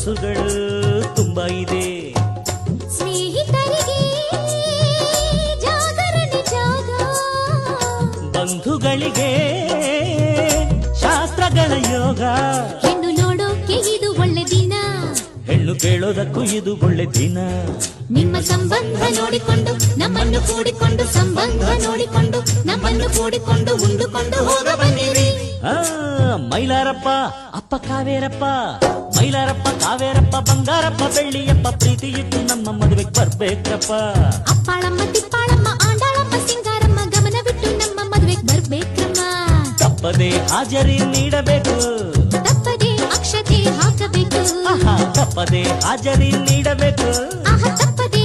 ಕನಸುಗಳು ತುಂಬಾ ಇದೆ. ಸ್ನೇಹಿತರಿಗೆ ಜಾಗರಣೆ ಜಾಗ, ಬಂಧುಗಳಿಗೆ ಶಾಸ್ತ್ರಗಳ ಯೋಗ. ಹೆಣ್ಣು ನೋಡೋಕೆ ಇದು ಒಳ್ಳೆ ದಿನ, ಹೆಣ್ಣು ಕೇಳೋದಕ್ಕೂ ಇದು ಒಳ್ಳೆ ದಿನ. ನಿಮ್ಮ ಸಂಬಂಧ ನೋಡಿಕೊಂಡು ನಮ್ಮನ್ನು ಕೂಡಿಕೊಂಡು, ಸಂಬಂಧ ನೋಡಿಕೊಂಡು ನಮ್ಮನ್ನು ಕೂಡಿಕೊಂಡು ಉಂಡುಕೊಂಡು ಹೋಗ ಬನ್ನಿರಿ. ಮೈಲಾರಪ್ಪ ಅಪ್ಪ ಕಾವೇರಪ್ಪ, ಮೈಲಾರಪ್ಪ ಕಾವೇರಪ್ಪ ಬಂಗಾರಪ್ಪ ಬೆಳ್ಳಿಯಪ್ಪ, ಪ್ರೀತಿ ಇಟ್ಟು ನಮ್ಮ ಮದುವೆಗೆ ಬರ್ಬೇಕ್ರಪ್ಪ. ಅಪ್ಪಾಳಮ್ಮ ತಿಪ್ಪಾಳಮ್ಮ ಆಂಡಾಳಮ್ಮ ಸಿಂಗಾರಮ್ಮ ಗಮನವಿಟ್ಟು ನಮ್ಮ ಮದುವೆಗೆ ಬರ್ಬೇಕ್ರಮ್ಮ. ತಪ್ಪದೆ ಹಾಜರಿ ನೀಡಬೇಕು, ತಪ್ಪದೆ ಅಕ್ಷತೆ ಹಾಕಬೇಕು, ತಪ್ಪದೆ ಹಾಜರಿ ನೀಡಬೇಕು, ತಪ್ಪದೆ